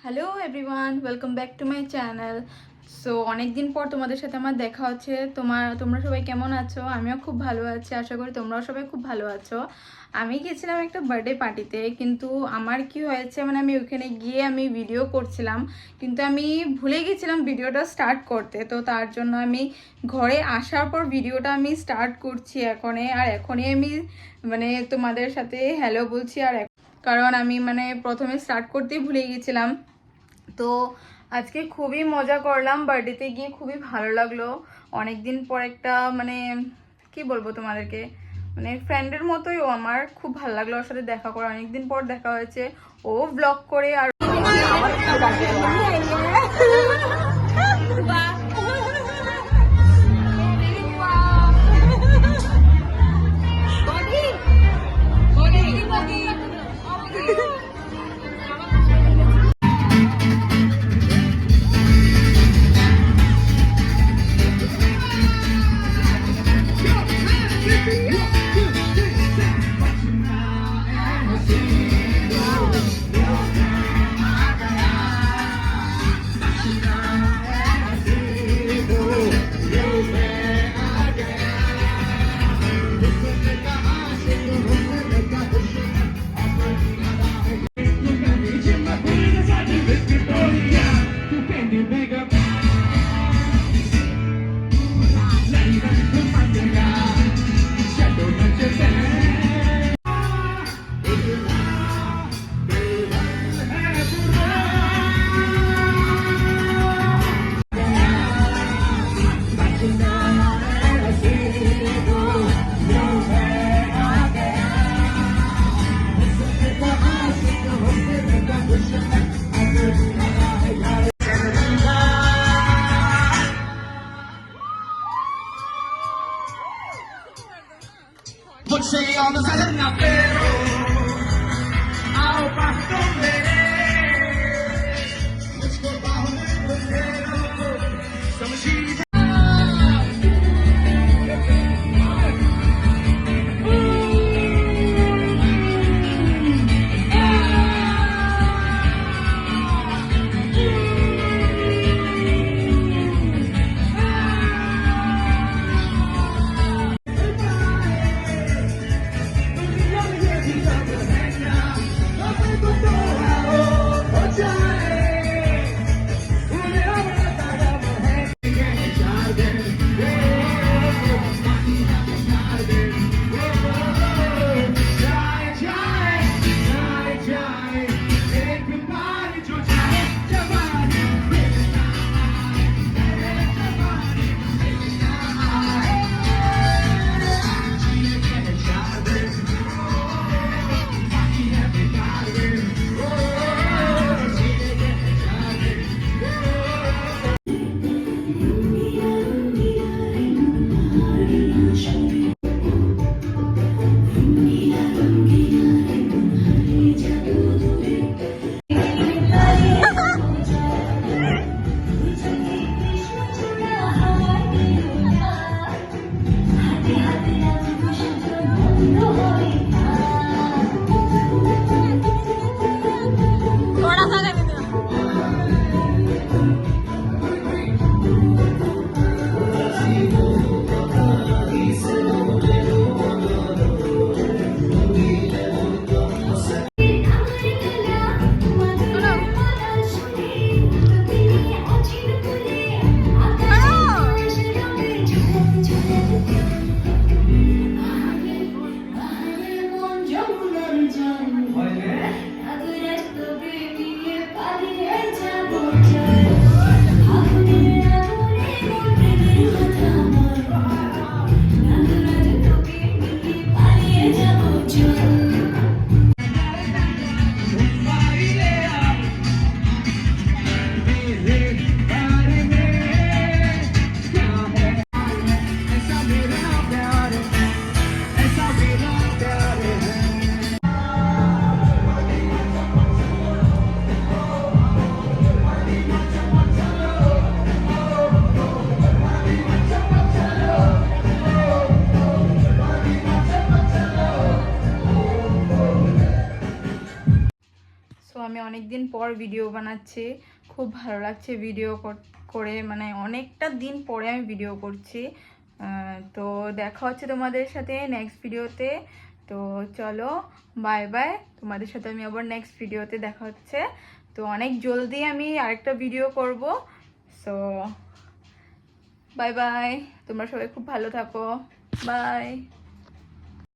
Hello everyone, welcome back to my channel. So অনেক দিন পর তোমাদের সাথে আমার দেখা হচ্ছে। তোমরা সবাই কেমন আছো? আমিও খুব ভালো আছি, আশা করি তোমরাও সবাই খুব ভালো আছো। আমি গেছিলাম একটা বার্থডে পার্টিতে, কিন্তু আমার কি হয়েছে মানে আমি ওইখানে গিয়ে আমি ভিডিও করছিলাম, কিন্তু আমি ভুলে গেছিলাম ভিডিওটা স্টার্ট করতে। তো তার জন্য আমি ঘরে আসার পর ভিডিওটা আমি স্টার্ট করছি এখনই আমি মানে তোমাদের সাথে হ্যালো বলছি। কারণ আমি মানে প্রথমে স্টার্ট করতেই ভুলে গেছিলাম। তো আজকে খুবই মজা করলাম, বার্থডেতে গিয়ে খুবই ভালো লাগলো। অনেক দিন পর একটা মানে কি বলবো তোমাদেরকে, মানে ফ্রেন্ডের মতোই ও, আমার খুব ভালো লাগলো ওর সাথে দেখা করে। অনেকদিন পর দেখা হয়েছে, ও ব্লগ করে আর Você olha os olhos na pelo ao pastor escobar o somos so আমি অনেক দিন পর ভিডিও বানাচ্ছি, খুব ভালো লাগছে ভিডিও করে, মানে অনেকটা দিন পরে আমি ভিডিও করছি। তো দেখা হচ্ছে তোমাদের সাথে নেক্সট ভিডিওতে। তো চলো বাই বাই, তোমাদের সাথে আমি আবার নেক্সট ভিডিওতে দেখা হচ্ছে। তো অনেক জলদি আমি আরেকটা ভিডিও করব। সো বাই বাই, তোমরা সবাই খুব ভালো থাকো, বাই।